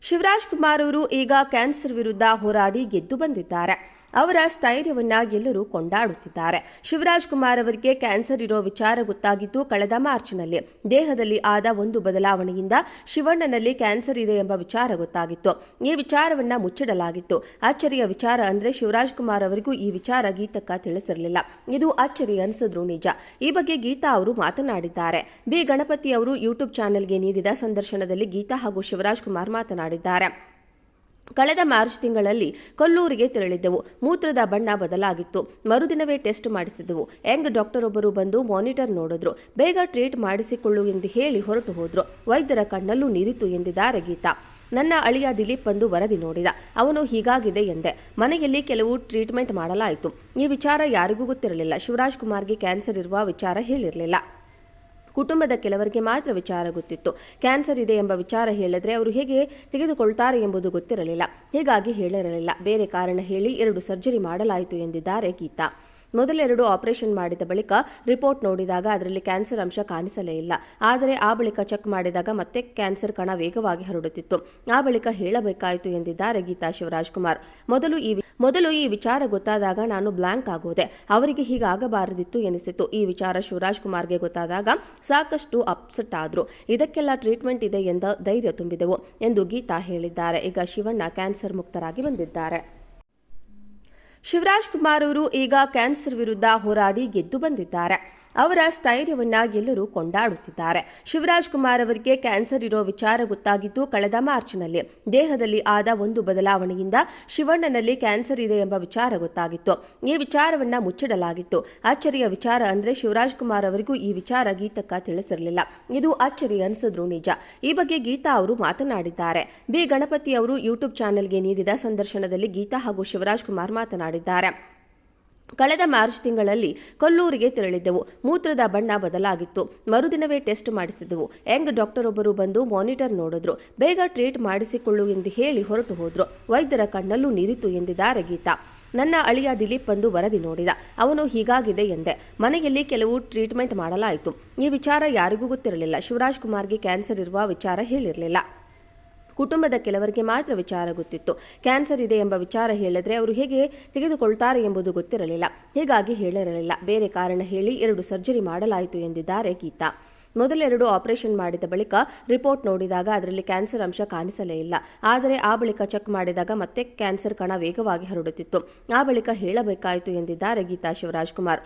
ಶಿವರಾಜ್ ಕುಮಾರ್ ಅವರು ಈಗ ಕ್ಯಾನ್ಸರ್ ವಿರುದ್ಧ ಹೋರಾಡಿ ಗೆದ್ದು ಬಂದಿದ್ದಾರೆ. ಅವರ ಸ್ಥೈರ್ಯವನ್ನ ಎಲ್ಲರೂ ಕೊಂಡಾಡುತ್ತಿದ್ದಾರೆ. ಶಿವರಾಜ್ ಕುಮಾರ್ ಅವರಿಗೆ ಕ್ಯಾನ್ಸರ್ ಇರೋ ವಿಚಾರ ಗೊತ್ತಾಗಿದ್ದು ಕಳೆದ ಮಾರ್ಚ್ನಲ್ಲಿ. ದೇಹದಲ್ಲಿ ಆದ ಒಂದು ಬದಲಾವಣೆಯಿಂದ ಶಿವಣ್ಣನಲ್ಲಿ ಕ್ಯಾನ್ಸರ್ ಇದೆ ಎಂಬ ವಿಚಾರ ಗೊತ್ತಾಗಿತ್ತು. ಈ ವಿಚಾರವನ್ನ ಮುಚ್ಚಿಡಲಾಗಿತ್ತು. ಅಚ್ಚರಿಯ ವಿಚಾರ ಅಂದ್ರೆ ಶಿವರಾಜ್ ಕುಮಾರ್ ಅವರಿಗೂ ಈ ವಿಚಾರ ಗೀತಕ್ಕ ತಿಳಿಸಿರಲಿಲ್ಲ. ಇದು ಅಚ್ಚರಿ ಅನಿಸಿದ್ರು ನಿಜ. ಈ ಬಗ್ಗೆ ಗೀತಾ ಅವರು ಮಾತನಾಡಿದ್ದಾರೆ. ಬಿ ಗಣಪತಿ ಅವರು ಯೂಟ್ಯೂಬ್ ಚಾನೆಲ್ಗೆ ನೀಡಿದ ಸಂದರ್ಶನದಲ್ಲಿ ಗೀತಾ ಹಾಗೂ ಶಿವರಾಜ್ ಕುಮಾರ್ ಮಾತನಾಡಿದ್ದಾರೆ. ಕಳೆದ ಮಾರ್ಚ್ ತಿಂಗಳಲ್ಲಿ ಕೊಲ್ಲೂರಿಗೆ ತೆರಳಿದ್ದೆವು. ಮೂತ್ರದ ಬಣ್ಣ ಬದಲಾಗಿತ್ತು. ಮರುದಿನವೇ ಟೆಸ್ಟ್ ಮಾಡಿಸಿದ್ದೆವು. ಯಂಗ್ ಡಾಕ್ಟರ್ ಒಬ್ಬರು ಬಂದು ಮಾನಿಟರ್ ನೋಡಿದ್ರು. ಬೇಗ ಟ್ರೀಟ್ ಮಾಡಿಸಿಕೊಳ್ಳು ಎಂದು ಹೇಳಿ ಹೊರಟು ಹೋದ್ರು. ವೈದ್ಯರ ಕಣ್ಣಲ್ಲೂ ನೀರಿತು ಎಂದಿದ್ದಾರೆ ಗೀತಾ. ನನ್ನ ಅಳಿಯ ದಿಲೀಪ್ ಬಂದು ವರದಿ ನೋಡಿದ. ಅವನು ಹೀಗಾಗಿದೆ ಎಂದೆ. ಮನೆಯಲ್ಲಿ ಕೆಲವು ಟ್ರೀಟ್ಮೆಂಟ್ ಮಾಡಲಾಯಿತು. ಈ ವಿಚಾರ ಯಾರಿಗೂ ಗೊತ್ತಿರಲಿಲ್ಲ. ಶಿವರಾಜ್ ಕುಮಾರ್ಗೆ ಕ್ಯಾನ್ಸರ್ ಇರುವ ವಿಚಾರ ಹೇಳಿರಲಿಲ್ಲ. ಕುಟುಂಬದ ಕೆಲವರಿಗೆ ಮಾತ್ರ ವಿಚಾರ ಗೊತ್ತಿತ್ತು. ಕ್ಯಾನ್ಸರ್ ಇದೆ ಎಂಬ ವಿಚಾರ ಹೇಳಿದ್ರೆ ಅವರು ಹೇಗೆ ತೆಗೆದುಕೊಳ್ತಾರೆ ಎಂಬುದು ಗೊತ್ತಿರಲಿಲ್ಲ. ಹೀಗಾಗಿ ಹೇಳಿರಲಿಲ್ಲ. ಬೇರೆ ಕಾರಣ ಹೇಳಿ 2 ಸರ್ಜರಿ ಮಾಡಲಾಯಿತು ಎಂದಿದ್ದಾರೆ ಗೀತಾ. ಮೊದಲೆರಡು ಆಪರೇಷನ್ ಮಾಡಿದ ಬಳಿಕ ರಿಪೋರ್ಟ್ ನೋಡಿದಾಗ ಅದರಲ್ಲಿ ಕ್ಯಾನ್ಸರ್ ಅಂಶ ಕಾಣಿಸಲೇ ಇಲ್ಲ. ಆದರೆ ಆ ಬಳಿಕ ಚೆಕ್ ಮಾಡಿದಾಗ ಮತ್ತೆ ಕ್ಯಾನ್ಸರ್ ಕಣ ವೇಗವಾಗಿ ಹರಡುತ್ತಿತ್ತು. ಆ ಬಳಿಕ ಹೇಳಬೇಕಾಯಿತು ಎಂದಿದ್ದಾರೆ ಗೀತಾ ಶಿವರಾಜ್ ಕುಮಾರ್. ಮೊದಲು ಈ ವಿಚಾರ ಗೊತ್ತಾದಾಗ ನಾನು ಬ್ಲಾಂಕ್ ಆಗೋದೆ. ಅವರಿಗೆ ಹೀಗಾಗಬಾರದಿತ್ತು ಎನಿಸಿತು. ಈ ವಿಚಾರ ಶಿವರಾಜ್ ಕುಮಾರ್ಗೆ ಗೊತ್ತಾದಾಗ ಸಾಕಷ್ಟು ಅಪ್ಸೆಟ್ ಆದ್ರು. ಇದಕ್ಕೆಲ್ಲ ಟ್ರೀಟ್ಮೆಂಟ್ ಇದೆ ಎಂದ ಧೈರ್ಯ ತುಂಬಿದೆವು ಎಂದು ಗೀತಾ ಹೇಳಿದ್ದಾರೆ. ಈಗ ಶಿವಣ್ಣ ಕ್ಯಾನ್ಸರ್ ಮುಕ್ತರಾಗಿ ಬಂದಿದ್ದಾರೆ. ಶಿವರಾಜ್ ಕುಮಾರ್ ಅವರು ಈಗ ಕ್ಯಾನ್ಸರ್ ವಿರುದ್ಧ ಹೋರಾಡಿ ಗೆದ್ದು ಬಂದಿದ್ದಾರೆ. ಅವರ ಸ್ಥೈರ್ಯವನ್ನ ಎಲ್ಲರೂ ಕೊಂಡಾಡುತ್ತಿದ್ದಾರೆ. ಶಿವರಾಜ್ ಕುಮಾರ್ ಅವರಿಗೆ ಕ್ಯಾನ್ಸರ್ ಇರೋ ವಿಚಾರ ಗೊತ್ತಾಗಿದ್ದು ಕಳೆದ ಮಾರ್ಚ್ನಲ್ಲಿ. ದೇಹದಲ್ಲಿ ಆದ ಒಂದು ಬದಲಾವಣೆಯಿಂದ ಶಿವಣ್ಣನಲ್ಲಿ ಕ್ಯಾನ್ಸರ್ ಇದೆ ಎಂಬ ವಿಚಾರ ಗೊತ್ತಾಗಿತ್ತು. ಈ ವಿಚಾರವನ್ನ ಮುಚ್ಚಿಡಲಾಗಿತ್ತು. ಅಚ್ಚರಿಯ ವಿಚಾರ ಅಂದ್ರೆ ಶಿವರಾಜ್ ಕುಮಾರ್ ಅವರಿಗೂ ಈ ವಿಚಾರ ಗೀತಕ್ಕ ತಿಳಿಸಿರಲಿಲ್ಲ. ಇದು ಅಚ್ಚರಿ ಅನಿಸಿದ್ರು ನಿಜ. ಈ ಬಗ್ಗೆ ಗೀತಾ ಅವರು ಮಾತನಾಡಿದ್ದಾರೆ. ಬಿ ಗಣಪತಿ ಅವರು ಯೂಟ್ಯೂಬ್ ಚಾನೆಲ್ಗೆ ನೀಡಿದ ಸಂದರ್ಶನದಲ್ಲಿ ಗೀತಾ ಹಾಗೂ ಶಿವರಾಜ್ ಕುಮಾರ್ ಮಾತನಾಡಿದ್ದಾರೆ. ಕಳೆದ ಮಾರ್ಚ್ ತಿಂಗಳಲ್ಲಿ ಕೊಲ್ಲೂರಿಗೆ ತೆರಳಿದ್ದೆವು. ಮೂತ್ರದ ಬಣ್ಣ ಬದಲಾಗಿತ್ತು. ಮರುದಿನವೇ ಟೆಸ್ಟ್ ಮಾಡಿಸಿದ್ದೆವು. ಯಂಗ್ ಡಾಕ್ಟರ್ ಒಬ್ಬರು ಬಂದು ಮಾನಿಟರ್ ನೋಡಿದ್ರು. ಬೇಗ ಟ್ರೀಟ್ ಮಾಡಿಸಿಕೊಳ್ಳು ಎಂದು ಹೇಳಿ ಹೊರಟು ಹೋದ್ರು. ವೈದ್ಯರ ಕಣ್ಣಲ್ಲೂ ನೀರಿತು ಎಂದಿದ್ದಾರೆ ಗೀತಾ. ನನ್ನ ಅಳಿಯ ದಿಲೀಪ್ ಬಂದು ವರದಿ ನೋಡಿದ. ಅವನು ಹೀಗಾಗಿದೆ ಎಂದೆ. ಮನೆಯಲ್ಲಿ ಕೆಲವು ಟ್ರೀಟ್ಮೆಂಟ್ ಮಾಡಲಾಯಿತು. ಈ ವಿಚಾರ ಯಾರಿಗೂ ಗೊತ್ತಿರಲಿಲ್ಲ. ಶಿವರಾಜ್ ಕುಮಾರ್ಗೆ ಕ್ಯಾನ್ಸರ್ ಇರುವ ವಿಚಾರ ಹೇಳಿರಲಿಲ್ಲ. ಕುಟುಂಬದ ಕೆಲವರಿಗೆ ಮಾತ್ರ ವಿಚಾರ ಗೊತ್ತಿತ್ತು. ಕ್ಯಾನ್ಸರ್ ಇದೆ ಎಂಬ ವಿಚಾರ ಹೇಳಿದ್ರೆ ಅವರು ಹೇಗೆ ತೆಗೆದುಕೊಳ್ತಾರೆ ಎಂಬುದು ಗೊತ್ತಿರಲಿಲ್ಲ. ಹೀಗಾಗಿ ಹೇಳಿರಲಿಲ್ಲ. ಬೇರೆ ಕಾರಣ ಹೇಳಿ 2 ಸರ್ಜರಿ ಮಾಡಲಾಯಿತು ಎಂದಿದ್ದಾರೆ ಗೀತಾ. ಮೊದಲೆರಡು ಆಪರೇಷನ್ ಮಾಡಿದ ಬಳಿಕ ರಿಪೋರ್ಟ್ ನೋಡಿದಾಗ ಅದರಲ್ಲಿ ಕ್ಯಾನ್ಸರ್ ಅಂಶ ಕಾಣಿಸಲೇ ಇಲ್ಲ. ಆದರೆ ಆ ಬಳಿಕ ಚೆಕ್ ಮಾಡಿದಾಗ ಮತ್ತೆ ಕ್ಯಾನ್ಸರ್ ಕಣ ವೇಗವಾಗಿ ಹರಡುತ್ತಿತ್ತು. ಆ ಬಳಿಕ ಹೇಳಬೇಕಾಯಿತು ಎಂದಿದ್ದಾರೆ ಗೀತಾ ಶಿವರಾಜ್ ಕುಮಾರ್.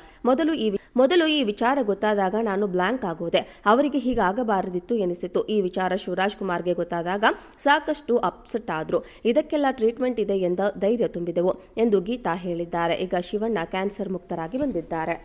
ಮೊದಲು ಈ ವಿಚಾರ ಗೊತ್ತಾದಾಗ ನಾನು ಬ್ಲಾಂಕ್ ಆಗೋದೆ. ಅವರಿಗೆ ಹೀಗಾಗಬಾರದಿತ್ತು ಎನಿಸಿತು. ಈ ವಿಚಾರ ಶಿವರಾಜ್ ಕುಮಾರ್ಗೆ ಗೊತ್ತಾದಾಗ ಸಾಕಷ್ಟು ಅಪ್ಸೆಟ್ ಆದ್ರು. ಇದಕ್ಕೆಲ್ಲ ಟ್ರೀಟ್ಮೆಂಟ್ ಇದೆ ಎಂದ ಧೈರ್ಯ ತುಂಬಿದೆವು ಎಂದು ಗೀತಾ ಹೇಳಿದ್ದಾರೆ. ಈಗ ಶಿವಣ್ಣ ಕ್ಯಾನ್ಸರ್ ಮುಕ್ತರಾಗಿ ಬಂದಿದ್ದಾರೆ.